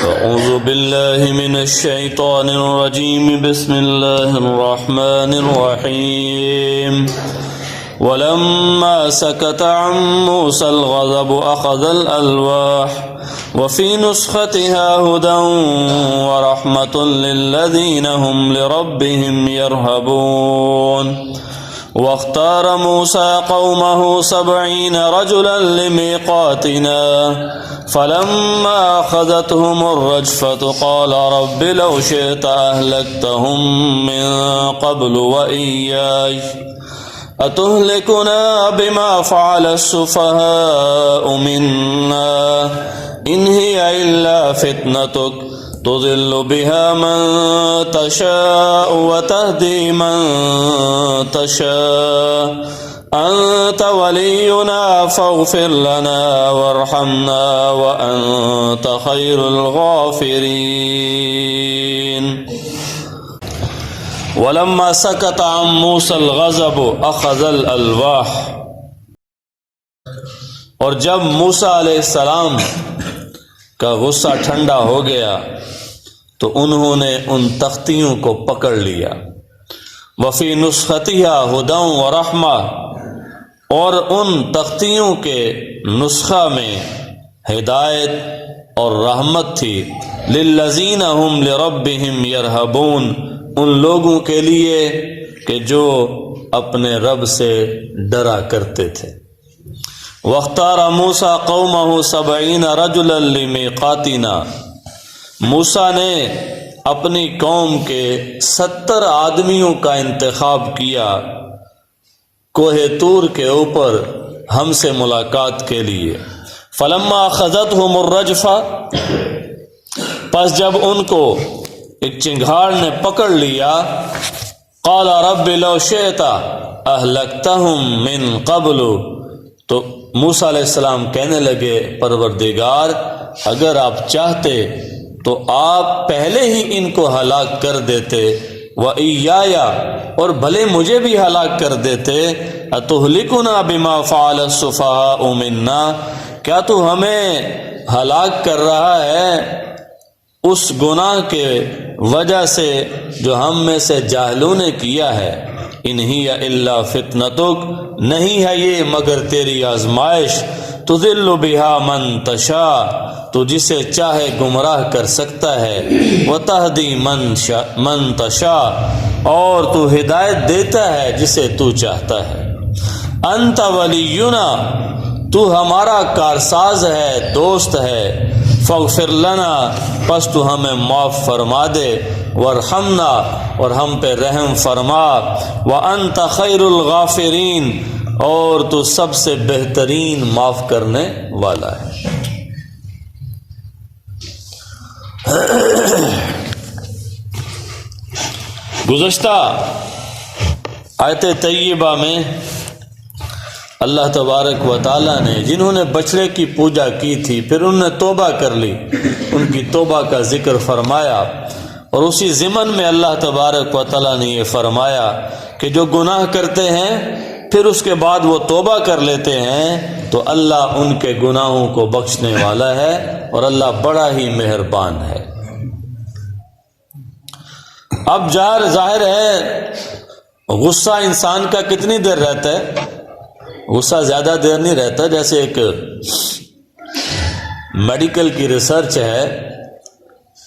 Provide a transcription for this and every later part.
أعوذ بالله من الشيطان الرجيم. بسم الله الرحمن الرحيم. ولما سكت عن موسى الغضب أخذ الألواح وفي نسختها هدى ورحمة للذين هم لربهم يرهبون. واختار موسى قومه 70 رجلا لميقاتنا فلما أخذتهم الرجفة قال رب لو شئت أهلكتهم من قبل وإياي أتهلكنا بما فعل السفهاء منا إن هي إلا فتنتك تضل بها من تشاء وتهدي من تشاء أنت ولينا فاغفر لنا وارحمنا وأنت خير الغافرين. ولما سكت عن موسى الغضب أخذ الألواح. اور جب موسیٰ علیہ السلام کا غصہ ٹھنڈا ہو گیا تو انہوں نے ان تختیوں کو پکڑ لیا. وفی نسختها ہدی ورحمہ، اور ان تختیوں کے نسخہ میں ہدایت اور رحمت تھی. للذین هم لربهم یرہبون، ان لوگوں کے لیے کہ جو اپنے رب سے ڈرا کرتے تھے. واختار موسیٰ قومہ 70 رجلا لمیقاتنا، موسیٰ نے اپنی قوم کے 70 آدمیوں کا انتخاب کیا کوہ طور کے اوپر ہم سے ملاقات کے لیے. فلما اخذتهم الرجفہ، پس جب ان کو ایک چنگھاڑ نے پکڑ لیا، قال رب لو شئت اہلکتہم من قبل، تو موسیٰ علیہ السلام کہنے لگے پروردگار اگر آپ چاہتے تو آپ پہلے ہی ان کو ہلاک کر دیتے، وَإِيَّايَ، اور بھلے مجھے بھی ہلاک کر دیتے. أَتُهْلِكُنَا بِمَا فَعَلَ السُّفَهَاءُ مِنَّا، کیا تو ہمیں ہلاک کر رہا ہے اس گناہ کے وجہ سے جو ہم میں سے جاہلوں نے کیا ہے. ان ہی الا فتنتک، نہیں ہے یہ مگر تیری آزمائش. تضل بہا من تشاء، تو جسے چاہے گمراہ کر سکتا ہے. وتہدی من تشاء، اور تو ہدایت دیتا ہے جسے تو چاہتا ہے. انت ولینا، تو ہمارا کارساز ہے، دوست ہے. فاغفر لنا، پس تو ہمیں معاف فرما دے. وارحمنا، اور ہم پہ رحم فرما. وانت خیر الغافرین، اور تو سب سے بہترین معاف کرنے والا ہے. گزشتہ آیت طیبہ میں اللہ تبارک و تعالیٰ نے جنہوں نے بچڑے کی پوجا کی تھی پھر انہوں نے توبہ کر لی، ان کی توبہ کا ذکر فرمایا. اور اسی ضمن میں اللہ تبارک و تعالیٰ نے یہ فرمایا کہ جو گناہ کرتے ہیں پھر اس کے بعد وہ توبہ کر لیتے ہیں تو اللہ ان کے گناہوں کو بخشنے والا ہے اور اللہ بڑا ہی مہربان ہے. اب ظاہر ہے غصہ انسان کا کتنی دیر رہتا ہے؟ غصہ زیادہ دیر نہیں رہتا. جیسے ایک میڈیکل کی ریسرچ ہے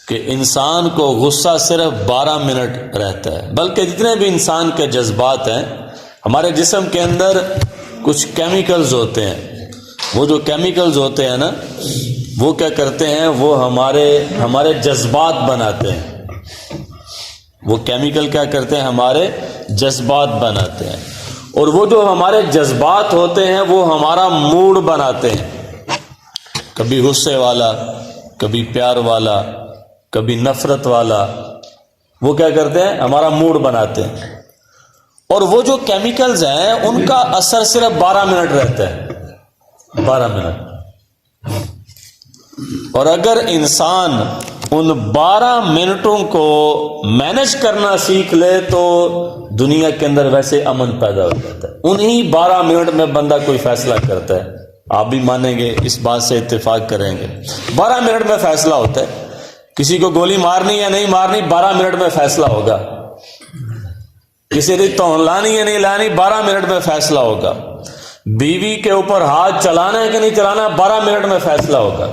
کہ انسان کو غصہ صرف 12 منٹ رہتا ہے. بلکہ جتنے بھی انسان کے جذبات ہیں، ہمارے جسم کے اندر کچھ کیمیکلز ہوتے ہیں. وہ جو کیمیکلز ہوتے ہیں نا، وہ کیا کرتے ہیں، وہ ہمارے جذبات بناتے ہیں. وہ کیمیکل کیا کرتے ہیں، ہمارے جذبات بناتے ہیں. اور وہ جو ہمارے جذبات ہوتے ہیں وہ ہمارا موڈ بناتے ہیں. کبھی غصے والا، کبھی پیار والا، کبھی نفرت والا. وہ کیا کرتے ہیں، ہمارا موڈ بناتے ہیں. اور وہ جو کیمیکلز ہیں ان کا اثر صرف 12 منٹ رہتا ہے. 12 منٹ. اور اگر انسان ان 12 منٹوں کو مینج کرنا سیکھ لے تو دنیا کے اندر ویسے امن پیدا ہو جاتا ہے. انہی 12 منٹ میں بندہ کوئی فیصلہ کرتا ہے. آپ بھی مانیں گے، اس بات سے اتفاق کریں گے. 12 منٹ میں فیصلہ ہوتا ہے کسی کو گولی مارنی یا نہیں مارنی 12 منٹ میں فیصلہ ہوگا. کسی نے تون لانی یا نہیں لانی 12 منٹ میں فیصلہ ہوگا. بیوی کے اوپر ہاتھ چلانا ہے کہ نہیں چلانا 12 منٹ میں فیصلہ ہوگا.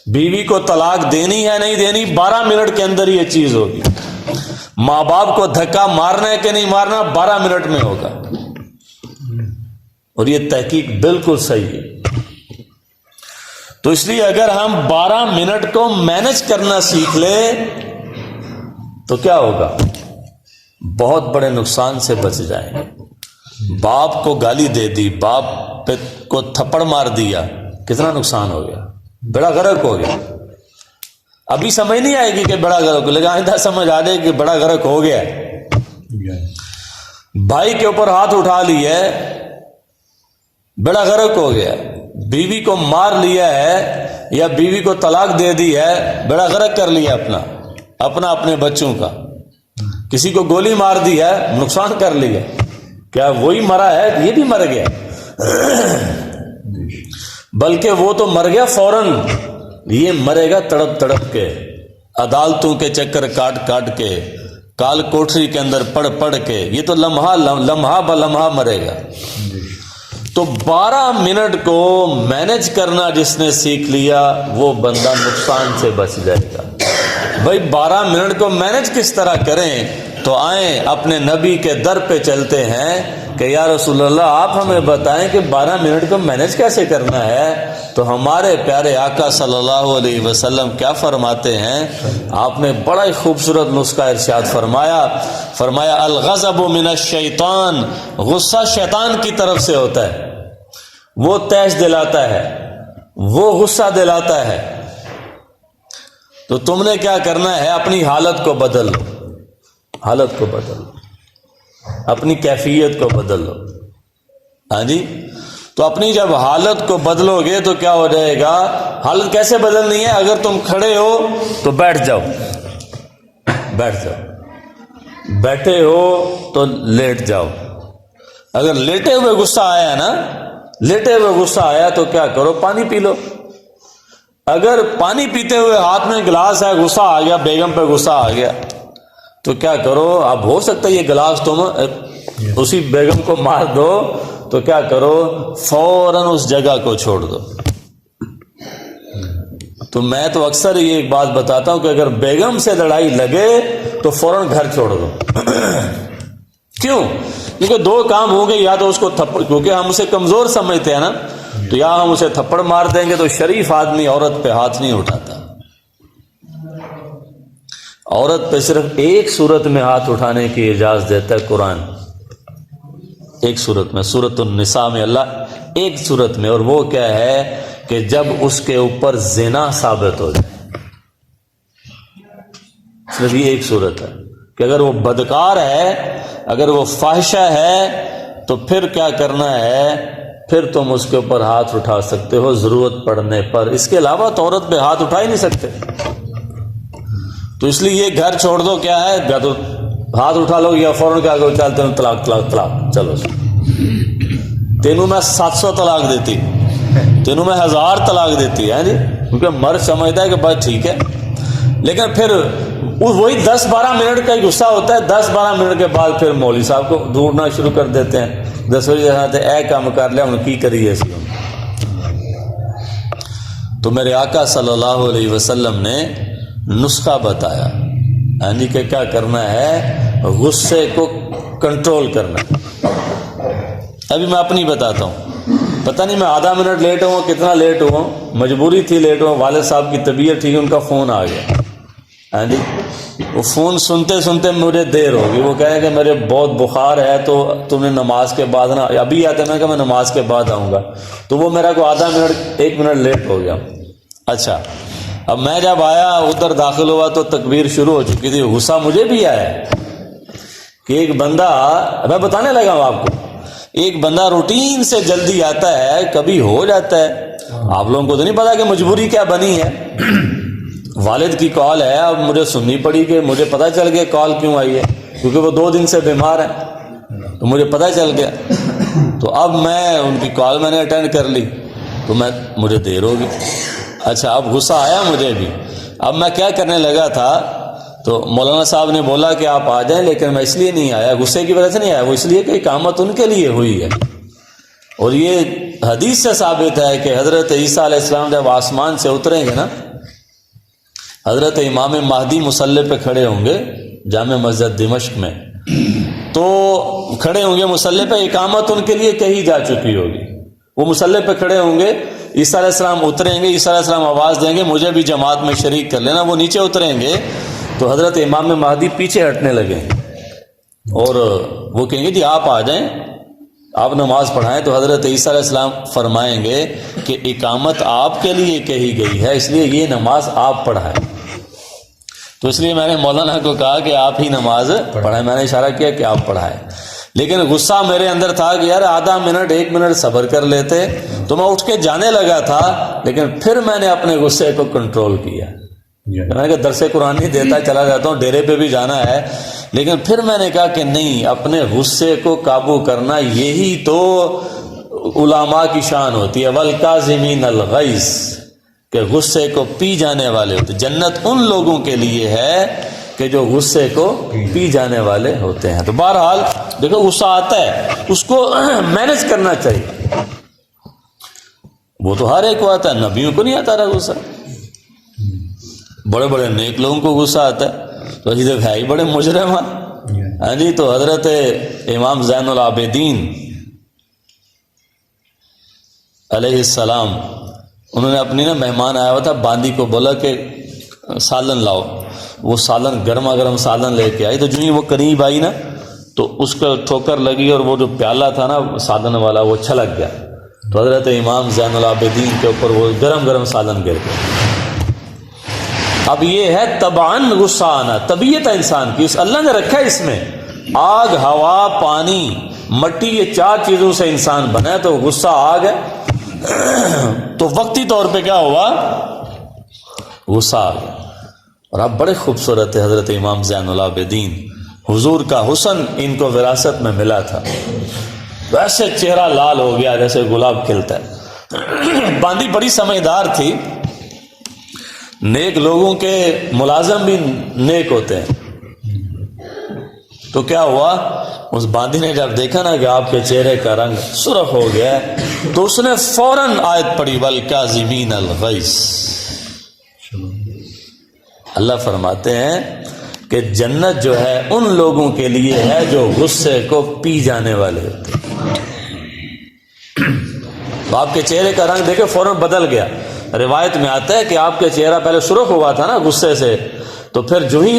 بیوی کو طلاق دینی ہے نہیں دینی 12 منٹ کے اندر یہ چیز ہوگی. ماں باپ کو دھکا مارنا ہے کہ نہیں مارنا 12 منٹ میں ہوگا. اور یہ تحقیق بالکل صحیح ہے. تو اس لیے اگر ہم 12 منٹ کو مینج کرنا سیکھ لیں تو کیا ہوگا؟ بہت بڑے نقصان سے بچ جائیں گے. باپ کو گالی دے دی، باپ پہ کو تھپڑ مار دیا، کتنا نقصان ہو گیا، بڑا غرق ہو گیا. ابھی سمجھ نہیں آئے گی کہ بڑا غرق ہو، لیکن آئندہ سمجھ آ جائے کہ بڑا غرق ہو گیا. بھائی کے اوپر ہاتھ اٹھا لیا ہے، بڑا غرق ہو گیا. بیوی کو مار لیا ہے یا بیوی کو طلاق دے دی ہے، بڑا غرق کر لیا اپنا اپنے بچوں کا. کسی کو گولی مار دی ہے، نقصان کر لیا. کیا وہی مرا ہے؟ یہ بھی مر گیا، بلکہ وہ تو مر گیا فوراً، یہ مرے گا تڑپ تڑپ کے، عدالتوں کے چکر کاٹ کاٹ کے، کال کوٹری کے اندر پڑھ پڑھ کے. یہ تو لمحہ بلمحہ مرے گا. تو 12 منٹ کو مینج کرنا جس نے سیکھ لیا وہ بندہ نقصان سے بچ جائے گا. بھائی 12 منٹ کو مینج کس طرح کریں؟ تو آئیں اپنے نبی کے در پہ چلتے ہیں کہ یا رسول اللہ آپ ہمیں بتائیں کہ 12 منٹ کو مینج کیسے کرنا ہے. تو ہمارے پیارے آقا صلی اللہ علیہ وسلم کیا فرماتے ہیں؟ آپ نے بڑا ہی خوبصورت نسخہ ارشاد فرمایا الغضب من الشیطان، غصہ شیطان کی طرف سے ہوتا ہے. وہ تیش دلاتا ہے، وہ غصہ دلاتا ہے. تو تم نے کیا کرنا ہے؟ اپنی حالت کو بدل لو، حالت کو بدل لو، اپنی کیفیت کو بدل لو. ہاں جی. تو اپنی جب حالت کو بدلو گے تو کیا ہو جائے گا؟ حالت کیسے بدلنی ہے؟ اگر تم کھڑے ہو تو بیٹھ جاؤ، بیٹھے ہو تو لیٹ جاؤ. اگر لیٹے ہوئے غصہ آیا نا، لیٹے ہوئے غصہ آیا تو کیا کرو؟ پانی پی لو. اگر پانی پیتے ہوئے ہاتھ میں گلاس ہے، غصہ آ گیا، بیگم پہ غصہ آ گیا، تو کیا کرو؟ اب ہو سکتا ہے یہ گلاس تم اسی بیگم کو مار دو، تو کیا کرو؟ فوراً اس جگہ کو چھوڑ دو. تو میں تو اکثر یہ ایک بات بتاتا ہوں کہ اگر بیگم سے لڑائی لگے تو فوراً گھر چھوڑ دو. کیوں؟ کیونکہ دو کام ہوں گے، یا تو اس کو تھپڑ، کیونکہ ہم اسے کمزور سمجھتے ہیں نا، تو یا ہم اسے تھپڑ مار دیں گے. تو شریف آدمی عورت پہ ہاتھ نہیں اٹھاتا. عورت پہ صرف ایک صورت میں ہاتھ اٹھانے کی اجازت دیتا ہے قرآن. ایک صورت میں، سورۃ النساء میں اللہ ایک صورت میں، اور وہ کیا ہے کہ جب اس کے اوپر زنا ثابت ہو جائے. صرف یہ ایک صورت ہے کہ اگر وہ بدکار ہے، اگر وہ فاحشہ ہے، تو پھر کیا کرنا ہے؟ پھر تم اس کے اوپر ہاتھ اٹھا سکتے ہو ضرورت پڑنے پر. اس کے علاوہ تو عورت پہ ہاتھ اٹھا ہی نہیں سکتے. تو اس لیے یہ گھر چھوڑ دو. کیا ہے؟ یا تو ہاتھ اٹھا لو یا فوراً کیا کرو؟ چلتے ہیں طلاق طلاق طلاق. چلو تینوں میں 700 طلاق دیتی، تینوں میں 1000 طلاق دیتی ہے جی. کیونکہ مرد سمجھتا ہے کہ بس ٹھیک ہے. لیکن پھر وہی 10-12 منٹ کا ہی غصہ ہوتا ہے. 10-12 منٹ کے بعد پھر مولوی صاحب کو ڈھونڈنا شروع کر دیتے ہیں. 10 بجے اے کام کر لیا ان کی کریے. تو میرے آقا صلی اللہ علیہ وسلم نے نسخہ بتایا، یعنی کہ کیا کرنا ہے؟ غصے کو کنٹرول کرنا. ابھی میں اپنی بتاتا ہوں. پتہ نہیں میں آدھا منٹ لیٹ ہوں، کتنا لیٹ ہوں، مجبوری تھی لیٹ ہوں. والد صاحب کی طبیعت ٹھیک ہے، ان کا فون آ گیا. ہاں جی. وہ فون سنتے سنتے مجھے دیر ہوگی. وہ کہیں کہ میرے بہت بخار ہے تو تم نے نماز کے بعد نا ابھی آتے. میں کہ میں نماز کے بعد آؤں گا. تو وہ میرا کو آدھا منٹ 1 منٹ لیٹ ہو گیا. اچھا، اب میں جب آیا ادھر داخل ہوا تو تکبیر شروع ہو چکی تھی. غصہ مجھے بھی آیا کہ ایک بندہ، میں بتانے لگا ہوں آپ کو، ایک بندہ روٹین سے جلدی آتا ہے، کبھی ہو جاتا ہے. آپ لوگوں کو تو نہیں پتا کہ مجبوری کیا بنی ہے. والد کی کال ہے، اب مجھے سننی پڑی کہ مجھے پتہ چل گیا کال کیوں آئی ہے، کیونکہ وہ 2 دن سے بیمار ہیں. تو مجھے پتہ چل گیا. تو اب میں ان کی کال میں نے اٹینڈ کر لی، تو مجھے دیر ہوگی. اچھا، اب غصہ آیا مجھے بھی. اب میں کیا کرنے لگا تھا تو مولانا صاحب نے بولا کہ آپ آ جائیں، لیکن میں اس لیے نہیں آیا، غصے کی وجہ سے نہیں آیا، وہ اس لیے کہ اقامت ان کے لیے ہوئی ہے۔ اور یہ حدیث سے ثابت ہے کہ حضرت عیسیٰ علیہ السلام جب آسمان سے اتریں گے نا، حضرت امام مہدی مصلی پہ کھڑے ہوں گے جامع مسجد دمشق میں، تو کھڑے ہوں گے مصلی پہ، اقامت ان کے لیے کہی جا چکی ہوگی، وہ مصلی پہ کھڑے ہوں گے، عیسیٰ علیہ السلام اتریں گے، عیسیٰ علیہ السلام آواز دیں گے مجھے بھی جماعت میں شریک کر لینا، وہ نیچے اتریں گے تو حضرت امام مہدی پیچھے ہٹنے لگیں اور وہ کہیں گے جی آپ آ جائیں، آپ نماز پڑھائیں، تو حضرت عیسیٰ علیہ السلام فرمائیں گے کہ اقامت آپ کے لیے کہی گئی ہے، اس لیے یہ نماز آپ پڑھائیں۔ تو اس لیے میں نے مولانا کو کہا کہ آپ ہی نماز پڑھائیں، میں نے اشارہ کیا کہ آپ پڑھائیں، لیکن غصہ میرے اندر تھا کہ یار آدھا منٹ 1 منٹ صبر کر لیتے، تو میں اٹھ کے جانے لگا تھا، لیکن پھر میں نے اپنے غصے کو کنٹرول کیا، میں نے کہا درس قرآن نہیں دیتا، چلا جاتا ہوں، ڈیرے پہ بھی جانا ہے، لیکن پھر میں نے کہا کہ نہیں، اپنے غصے کو قابو کرنا، یہی تو علماء کی شان ہوتی ہے، والکاظمین الغیظ، کہ غصے کو پی جانے والے ہوتے، جنت ان لوگوں کے لیے ہے کہ جو غصے کو پی جانے والے ہوتے ہیں۔ تو بہرحال دیکھو غصہ آتا ہے، اس کو مینج کرنا چاہیے، وہ تو ہر ایک کو آتا ہے، نبیوں کو نہیں آتا رہا غصہ، بڑے بڑے نیک لوگوں کو غصہ آتا ہے، تو اجی ہے ہی بڑے مجرم ہیں۔ ہاں جی، تو حضرت امام زین العابدین علیہ السلام، انہوں نے اپنی مہمان آیا ہوا تھا، باندی کو بولا کہ سالن لاؤ، وہ سالن گرما گرم سالن لے کے آئی، تو جو ہی وہ قریب آئی نا تو اس کا ٹھوکر لگی اور وہ جو پیالہ تھا نا سالن والا وہ چھلک گیا، تو حضرت امام زین العابدین کے اوپر وہ گرم گرم سالن گر گیا۔ اب یہ ہے طبعاً غصہ آنا، طبیعت ہے انسان کی، اس اللہ نے رکھا ہے اس میں، آگ، ہوا، پانی، مٹی، یہ 4 چیزوں سے انسان بنا ہے، تو غصہ آگ ہے، تو وقتی طور پہ کیا ہوا، غصہ آ گیا۔ اور اب بڑے خوبصورت ہے حضرت امام زین العابدین، حضور کا حسن ان کو وراثت میں ملا تھا، ویسے چہرہ لال ہو گیا جیسے گلاب کھلتا ہے۔ باندی بڑی سمجھدار تھی، نیک لوگوں کے ملازم بھی نیک ہوتے ہیں، تو کیا ہوا، اس باندی نے جب دیکھا نا کہ آپ کے چہرے کا رنگ سرخ ہو گیا، تو اس نے فوراً آیت پڑھی والکاظمین الغیظ۔ اللہ فرماتے ہیں کہ جنت جو ہے ان لوگوں کے لیے ہے جو غصے کو پی جانے والے ہوتے ہیں۔ تو آپ کے چہرے کا رنگ دیکھے فوراً بدل گیا، روایت میں آتا ہے کہ آپ کا چہرہ پہلے سرخ ہوا تھا نا غصے سے، تو پھر جو ہی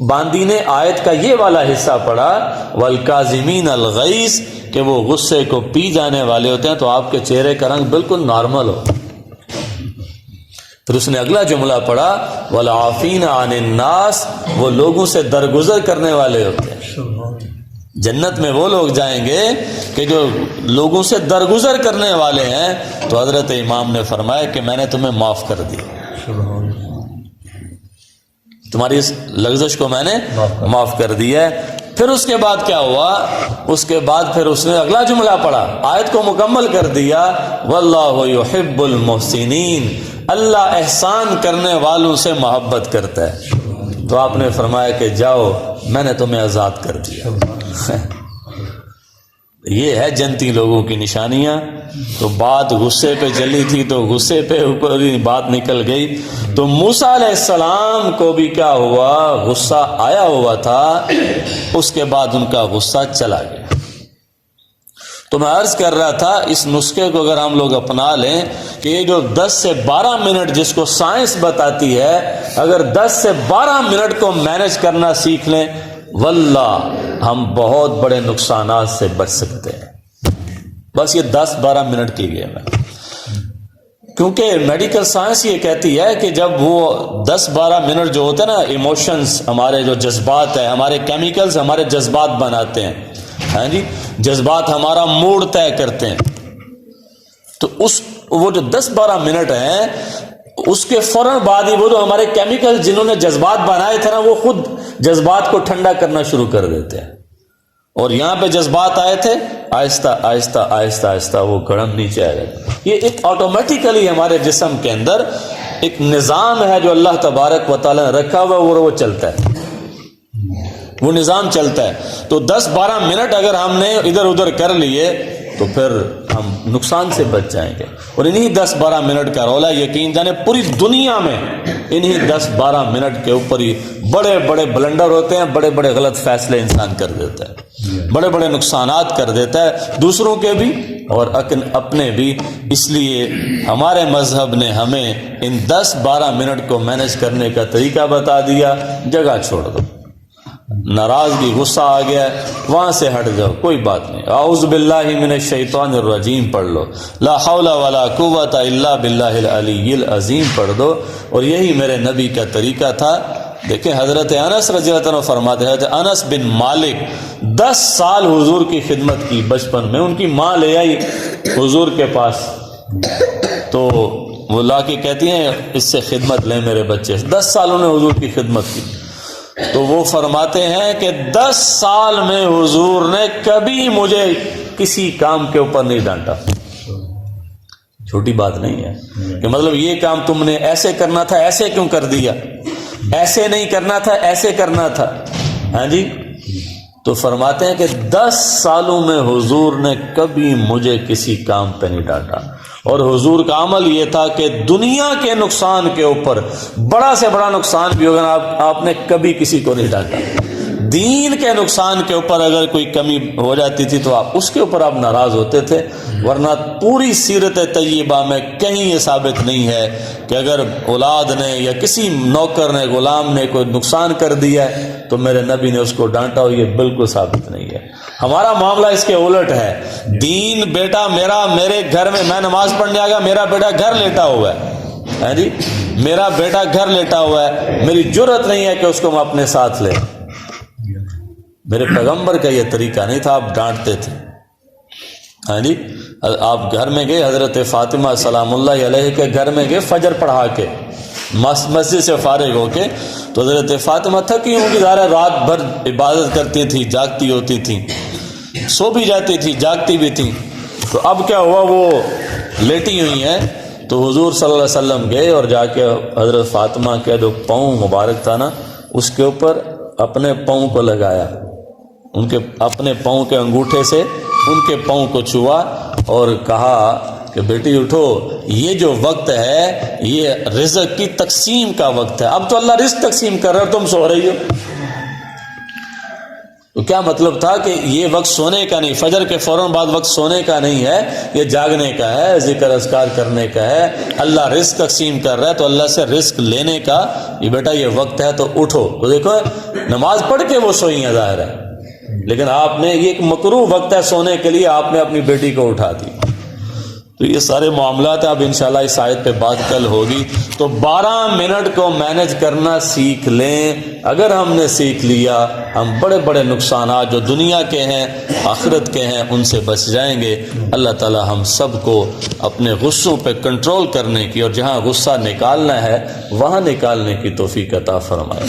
باندی نے آیت کا یہ والا حصہ پڑھا والکاظمین الغیظ، کہ وہ غصے کو پی جانے والے ہوتے ہیں، تو آپ کے چہرے کا رنگ بالکل نارمل ہو۔ پھر اس نے اگلا جملہ پڑھا والعافین عن الناس، وہ لوگوں سے درگزر کرنے والے ہوتے ہیں، جنت میں وہ لوگ جائیں گے کہ جو لوگوں سے درگزر کرنے والے ہیں۔ تو حضرت امام نے فرمایا کہ میں نے تمہیں معاف کر دیا، تمہاری اس لغزش کو میں نے معاف کر دیا ہے۔ پھر اس کے بعد کیا ہوا، اس کے بعد پھر اس نے اگلا جملہ پڑھا، آیت کو مکمل کر دیا، واللہ یحب المحسنین، اللہ احسان کرنے والوں سے محبت کرتا ہے۔ تو آپ نے فرمایا کہ جاؤ میں نے تمہیں آزاد کر دیا۔ یہ ہے جنتی لوگوں کی نشانیاں۔ تو بات غصے پہ چلی تھی تو غصے پہ اوپر بات نکل گئی، تو موسیٰ علیہ السلام کو بھی کیا ہوا، غصہ آیا ہوا تھا، اس کے بعد ان کا غصہ چلا گیا۔ تو میں عرض کر رہا تھا اس نسخے کو اگر ہم لوگ اپنا لیں کہ یہ جو 10 سے 12 منٹ جس کو سائنس بتاتی ہے، اگر 10 سے 12 منٹ کو مینج کرنا سیکھ لیں، واللہ ہم بہت بڑے نقصانات سے بچ سکتے ہیں۔ بس یہ 10-12 منٹ کی گیم ہے، کیونکہ میڈیکل سائنس یہ کہتی ہے کہ جب وہ 10-12 منٹ جو ہوتے ہیں نا، ایموشنز، ہمارے جو جذبات ہیں، ہمارے کیمیکلز ہمارے جذبات بناتے ہیں، ہاں جی، جذبات ہمارا موڈ طے کرتے ہیں، تو وہ جو 10-12 منٹ ہیں اس کے فوراً بعد ہی وہ جو ہمارے کیمیکل جنہوں نے جذبات بنائے تھے نا، وہ خود جذبات کو ٹھنڈا کرنا شروع کر دیتے ہیں، اور یہاں پہ جذبات آئے تھے، آہستہ آہستہ آہستہ آہستہ وہ گرم نیچے آ گئے۔ یہ ایک آٹومیٹیکلی ہمارے جسم کے اندر ایک نظام ہے جو اللہ تبارک و تعالیٰ نے رکھا ہوا اور وہ چلتا ہے، وہ نظام چلتا ہے۔ تو 10-12 منٹ اگر ہم نے ادھر ادھر کر لیے تو پھر ہم نقصان سے بچ جائیں گے۔ اور انہی 10-12 منٹ کا رولا یقین جانے پوری دنیا میں انہی 10-12 منٹ کے اوپر ہی بڑے بڑے بلنڈر ہوتے ہیں، بڑے بڑے غلط فیصلے انسان کر دیتا ہے، بڑے بڑے نقصانات کر دیتا ہے، دوسروں کے بھی اور اپنے بھی۔ اس لیے ہمارے مذہب نے ہمیں ان 10-12 منٹ کو مینج کرنے کا طریقہ بتا دیا۔ جگہ چھوڑ دو، ناراضگی غصہ آ گیا ہے وہاں سے ہٹ جاؤ، کوئی بات نہیں، اعوذ باللہ من الشیطان الرجیم پڑھ لو، لا حول ولا قوت الا باللہ العلی العظیم پڑھ دو۔ اور یہی میرے نبی کا طریقہ تھا۔ دیکھیں حضرت انس رضی اللہ عنہ فرماتے ہیں، حضرت انس بن مالک 10 سال حضور کی خدمت کی بچپن میں، ان کی ماں لے آئی حضور کے پاس تو وہ لا کے کہتی ہیں اس سے خدمت لیں میرے بچے، 10 سال انہوں نے حضور کی خدمت کی۔ تو وہ فرماتے ہیں کہ 10 سال میں حضور نے کبھی مجھے کسی کام کے اوپر نہیں ڈانٹا۔ چھوٹی بات نہیں ہے کہ مطلب یہ کام تم نے ایسے کرنا تھا، ایسے کیوں کر دیا، ایسے نہیں کرنا تھا، ایسے کرنا تھا، ہاں جی۔ تو فرماتے ہیں کہ 10 سالوں میں حضور نے کبھی مجھے کسی کام پہ نہیں ڈانٹا۔ اور حضور کا عمل یہ تھا کہ دنیا کے نقصان کے اوپر بڑا سے بڑا نقصان بھی ہوگا آپ نے کبھی کسی کو نہیں ڈانٹا۔ دین کے نقصان کے اوپر اگر کوئی کمی ہو جاتی تھی تو اس کے اوپر آپ ناراض ہوتے تھے، ورنہ پوری سیرت طیبہ میں کہیں یہ ثابت نہیں ہے کہ اگر اولاد نے یا کسی نوکر نے غلام نے کوئی نقصان کر دیا ہے تو میرے نبی نے اس کو ڈانٹا ہو، یہ بالکل ثابت نہیں ہے۔ ہمارا معاملہ اس کے الٹ ہے۔ دین بیٹا میرے گھر میں، میں نماز پڑھنے آ گیا، میرا بیٹا گھر لیٹا ہوا ہے جی، میرا بیٹا گھر لیٹا ہوا ہے، میری جرأت نہیں ہے کہ اس کو میں اپنے ساتھ لے۔ میرے پیغمبر کا یہ طریقہ نہیں تھا، آپ ڈانٹتے تھے، ہاں جی۔ آپ گھر میں گئے، حضرت فاطمہ سلام اللہ علیہ کے گھر میں گئے فجر پڑھا کے، مسجد سے فارغ ہو کے، تو حضرت فاطمہ تھکی ہوں گی، ظاہر رات بھر عبادت کرتی تھی، جاگتی ہوتی تھی، سو بھی جاتی تھی، جاگتی بھی تھی۔ تو اب کیا ہوا، وہ لیٹی ہوئی ہیں، تو حضور صلی اللہ علیہ وسلم گئے اور جا کے حضرت فاطمہ کا جو پاؤں مبارک تھا نا، اس کے اوپر اپنے پاؤں کو لگایا، ان کے اپنے پاؤں کے انگوٹھے سے ان کے پاؤں کو چھوا اور کہا کہ بیٹی اٹھو، یہ جو وقت ہے یہ رزق کی تقسیم کا وقت ہے، اب تو اللہ رزق تقسیم کر رہا ہے، تم سو رہی ہو۔ تو کیا مطلب تھا کہ یہ وقت سونے کا نہیں، فجر کے فوراً بعد وقت سونے کا نہیں ہے، یہ جاگنے کا ہے، ذکر اذکار کرنے کا ہے، اللہ رزق تقسیم کر رہا ہے تو اللہ سے رزق لینے کا یہ بیٹا یہ وقت ہے، تو اٹھو۔ تو دیکھو نماز پڑھ کے وہ سوئی ہیں ظاہر ہے، لیکن آپ نے یہ ایک مکروہ وقت ہے سونے کے لیے، آپ نے اپنی بیٹی کو اٹھا دی۔ تو یہ سارے معاملات ہیں، اب انشاءاللہ اس آیت پہ بات کل ہوگی۔ تو 12 منٹ کو مینج کرنا سیکھ لیں، اگر ہم نے سیکھ لیا ہم بڑے بڑے نقصانات جو دنیا کے ہیں آخرت کے ہیں ان سے بچ جائیں گے۔ اللہ تعالی ہم سب کو اپنے غصوں پہ کنٹرول کرنے کی اور جہاں غصہ نکالنا ہے وہاں نکالنے کی توفیق عطا فرمائے۔